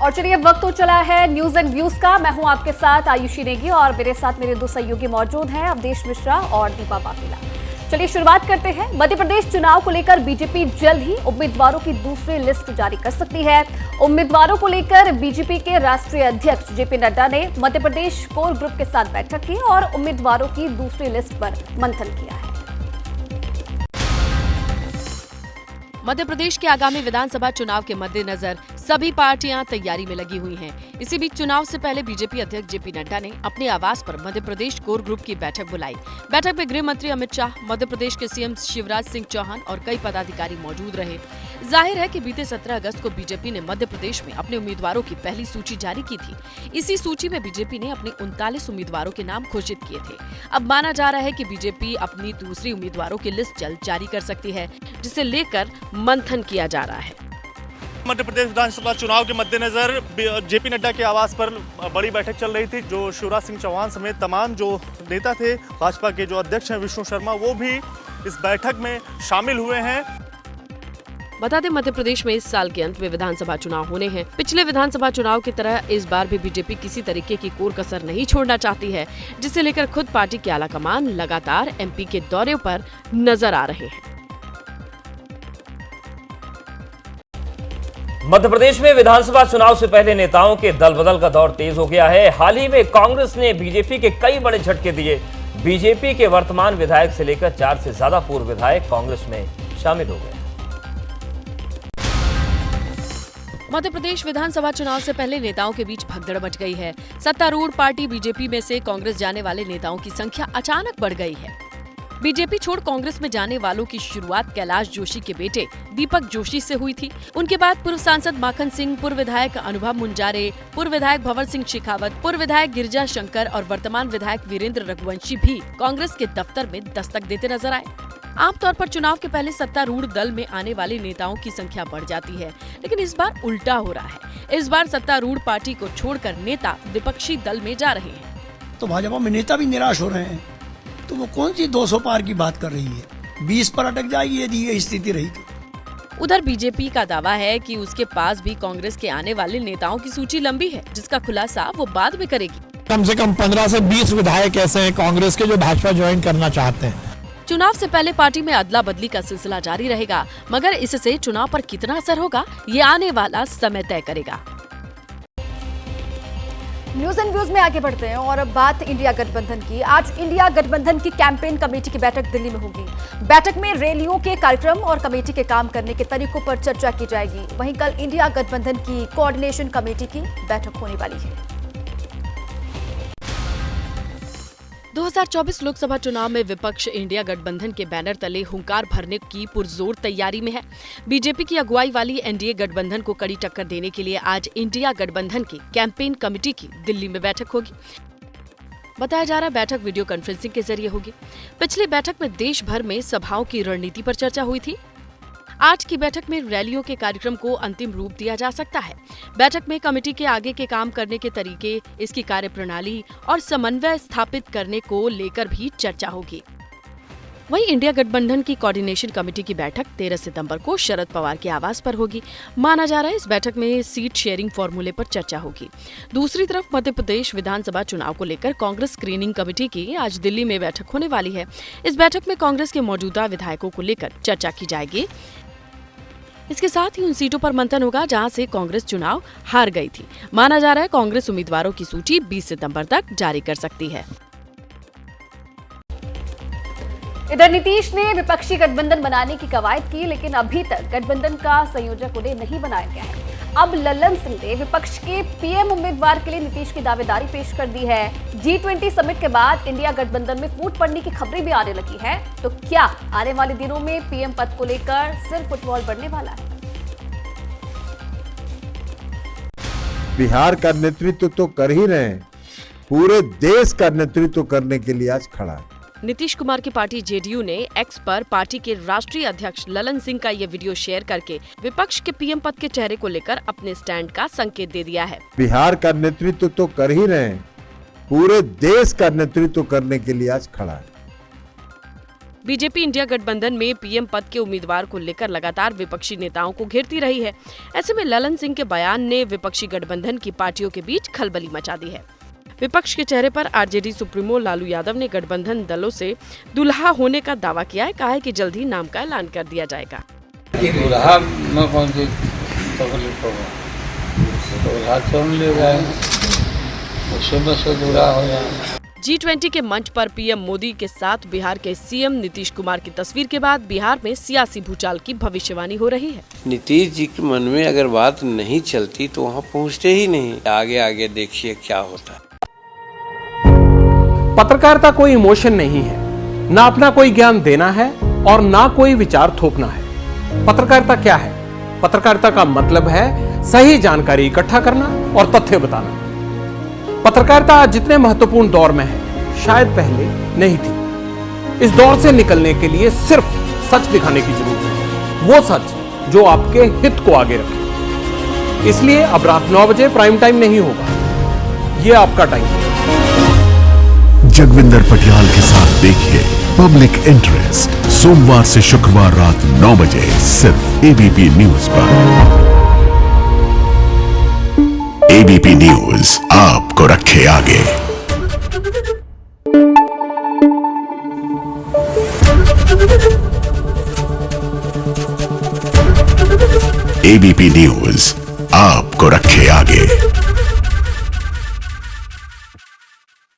और चलिए वक्त हो चला है न्यूज एंड व्यूज का। मैं हूं आपके साथ आयुषी नेगी और मेरे साथ मेरे दो सहयोगी मौजूद हैं, अवधेश मिश्रा और दीपा पाटीला। चलिए शुरुआत करते हैं। मध्य प्रदेश चुनाव को लेकर बीजेपी जल्द ही उम्मीदवारों की दूसरी लिस्ट जारी कर सकती है। उम्मीदवारों को लेकर बीजेपी के राष्ट्रीय अध्यक्ष जेपी नड्डा ने मध्य प्रदेश कोर ग्रुप के साथ बैठक की और उम्मीदवारों की दूसरी लिस्ट पर मंथन किया है। मध्य प्रदेश के आगामी विधानसभा चुनाव के मद्देनजर सभी पार्टियां तैयारी में लगी हुई हैं। इसी बीच चुनाव से पहले बीजेपी अध्यक्ष जेपी नड्डा ने अपने आवास पर मध्य प्रदेश कोर ग्रुप की बैठक बुलाई। बैठक में गृह मंत्री अमित शाह, मध्य प्रदेश के सीएम शिवराज सिंह चौहान और कई पदाधिकारी मौजूद रहे। जाहिर है कि बीते 17 अगस्त को बीजेपी ने मध्य प्रदेश में अपने उम्मीदवारों की पहली सूची जारी की थी। इसी सूची में बीजेपी ने अपने 39 उम्मीदवारों के नाम घोषित किए थे। अब माना जा रहा है कि बीजेपी अपनी दूसरी उम्मीदवारों की लिस्ट जल्द जारी कर सकती है, जिसे लेकर मंथन किया जा रहा है। मध्य प्रदेश विधानसभा चुनाव के मद्देनजर जेपी नड्डा के आवास पर बड़ी बैठक चल रही थी। जो शिवराज सिंह चौहान समेत तमाम जो नेता थे, भाजपा के जो अध्यक्ष हैं विष्णु शर्मा, वो भी इस बैठक में शामिल हुए हैं। बता दें, मध्य प्रदेश में इस साल के अंत में विधानसभा चुनाव होने हैं। पिछले विधानसभा चुनाव की तरह इस बार भी बीजेपी किसी तरीके की कोर कसर नहीं छोड़ना चाहती है, जिसे लेकर खुद पार्टी के आला कमान लगातार एमपी के दौरे पर नजर आ रहे हैं। मध्य प्रदेश में विधानसभा चुनाव से पहले नेताओं के दल बदल का दौर तेज हो गया है। हाल ही में कांग्रेस ने बीजेपी के कई बड़े झटके दिए। बीजेपी के वर्तमान विधायक से लेकर 4 से ज्यादा पूर्व विधायक कांग्रेस में शामिल हो गए। मध्य प्रदेश विधानसभा चुनाव से पहले नेताओं के बीच भगदड़ मच गई है। सत्तारूढ़ पार्टी बीजेपी में से कांग्रेस जाने वाले नेताओं की संख्या अचानक बढ़ गई है। बीजेपी छोड़ कांग्रेस में जाने वालों की शुरुआत कैलाश जोशी के बेटे दीपक जोशी से हुई थी। उनके बाद पूर्व सांसद माखन सिंह, पूर्व विधायक अनुभव मुंजारे, पूर्व विधायक भंवर सिंह शेखावत, पूर्व विधायक गिरिजा शंकर और वर्तमान विधायक वीरेंद्र रघुवंशी भी कांग्रेस के दफ्तर में दस्तक देते नजर आए। आमतौर पर चुनाव के पहले सत्तारूढ़ दल में आने वाले नेताओं की संख्या बढ़ जाती है, लेकिन इस बार उल्टा हो रहा है। इस बार सत्तारूढ़ पार्टी को छोड़कर नेता विपक्षी दल में जा रहे हैं। तो भाजपा में नेता भी निराश हो रहे हैं, तो वो कौन सी 200 पार की बात कर रही है? 20 पर अटक जाएगी यदि ये स्थिति रही तो। उधर बीजेपी का दावा है कि उसके पास भी कांग्रेस के आने वाले नेताओं की सूची लंबी है, जिसका खुलासा वो बाद में करेगी। कम से कम 15 से 20 विधायक ऐसे हैं कांग्रेस के जो भाजपा ज्वाइन करना चाहते हैं। चुनाव से पहले पार्टी में अदला बदली का सिलसिला जारी रहेगा, मगर इससे चुनाव पर कितना असर होगा, ये आने वाला समय तय करेगा। न्यूज एंड व्यूज में आगे बढ़ते हैं और अब बात इंडिया गठबंधन की। आज इंडिया गठबंधन की कैंपेन कमेटी की बैठक दिल्ली में होगी। बैठक में रैलियों के कार्यक्रम और कमेटी के काम करने के तरीकों पर चर्चा की जाएगी। वहीं कल इंडिया गठबंधन की कोऑर्डिनेशन कमेटी की बैठक होने वाली है। 2024 लोकसभा चुनाव में विपक्ष इंडिया गठबंधन के बैनर तले हुंकार भरने की पुरजोर तैयारी में है। बीजेपी की अगुवाई वाली एनडीए गठबंधन को कड़ी टक्कर देने के लिए आज इंडिया गठबंधन की कैंपेन कमेटी की दिल्ली में बैठक होगी। बताया जा रहा है बैठक वीडियो कॉन्फ्रेंसिंग के जरिए होगी। पिछली बैठक में देश भर में सभाओं की रणनीति पर चर्चा हुई थी। आज की बैठक में रैलियों के कार्यक्रम को अंतिम रूप दिया जा सकता है। बैठक में कमेटी के आगे के काम करने के तरीके, इसकी कार्यप्रणाली और समन्वय स्थापित करने को लेकर भी चर्चा होगी। वहीं इंडिया गठबंधन की कोऑर्डिनेशन कमेटी की बैठक 13 सितंबर को शरद पवार के आवास पर होगी। माना जा रहा है इस बैठक में सीट शेयरिंग फॉर्मूले पर चर्चा होगी। दूसरी तरफ मध्य प्रदेश विधानसभा चुनाव को लेकर कांग्रेस स्क्रीनिंग कमेटी की आज दिल्ली में बैठक होने वाली है। इस बैठक में कांग्रेस के मौजूदा विधायकों को लेकर चर्चा की जाएगी। इसके साथ ही उन सीटों पर मंथन होगा जहां से कांग्रेस चुनाव हार गई थी। माना जा रहा है कांग्रेस उम्मीदवारों की सूची 20 सितंबर तक जारी कर सकती है। इधर नीतीश ने विपक्षी गठबंधन बनाने की कवायद की, लेकिन अभी तक गठबंधन का संयोजक उन्हें नहीं बनाया गया है। अब लल्लन सिंह ने विपक्ष के पीएम उम्मीदवार के लिए नीतीश की दावेदारी पेश कर दी है। G20 समिट के बाद इंडिया गठबंधन में फूट पड़ने की खबरें भी आने लगी है। तो क्या आने वाले दिनों में पीएम पद को लेकर सिर्फ फुटबॉल बढ़ने वाला है? बिहार का नेतृत्व तो कर ही रहे हैं, पूरे देश का नेतृत्व करने के लिए आज खड़ा है। नीतीश कुमार की पार्टी जेडीयू ने एक्स पर पार्टी के राष्ट्रीय अध्यक्ष ललन सिंह का ये वीडियो शेयर करके विपक्ष के पीएम पद के चेहरे को लेकर अपने स्टैंड का संकेत दे दिया है। बिहार का नेतृत्व तो कर ही रहे हैं, पूरे देश का नेतृत्व करने के लिए आज खड़ा है। बीजेपी इंडिया गठबंधन में पीएम पद के उम्मीदवार को लेकर लगातार विपक्षी नेताओं को घेरती रही है। ऐसे में ललन सिंह के बयान ने विपक्षी गठबंधन की पार्टियों के बीच खलबली मचा दी है। विपक्ष के चेहरे पर आरजेडी सुप्रीमो लालू यादव ने गठबंधन दलों से दुल्हा होने का दावा किया है। कहा है कि जल्द ही नाम का ऐलान कर दिया जाएगा। दुल्हा में कौन सी तकलीफ होगा, दुल्हा चुन ले गए, उसमें से दुल्हा हो जाए। G20 के मंच पर पीएम मोदी के साथ बिहार के सीएम नीतीश कुमार की तस्वीर के बाद बिहार में सियासी भूचाल की भविष्यवाणी हो रही है। नीतीश जी के मन में अगर बात नहीं चलती तो वहाँ पहुँचते ही नहीं। आगे आगे देखिए क्या होता है। पत्रकारिता कोई इमोशन नहीं है, ना अपना कोई ज्ञान देना है और ना कोई विचार थोपना है। पत्रकारिता क्या है? पत्रकारिता का मतलब है सही जानकारी इकट्ठा करना और तथ्य बताना। पत्रकारिता आज जितने महत्वपूर्ण दौर में है, शायद पहले नहीं थी। इस दौर से निकलने के लिए सिर्फ सच दिखाने की जरूरत है, वो सच जो आपके हित को आगे रखे। इसलिए अब रात 9 बजे प्राइम टाइम नहीं होगा, ये आपका टाइम है। जगविंदर पटियाल के साथ देखिए पब्लिक इंटरेस्ट सोमवार से शुक्रवार रात 9 बजे सिर्फ एबीपी न्यूज पर। एबीपी न्यूज आपको रखे आगे। एबीपी न्यूज आपको रखे आगे।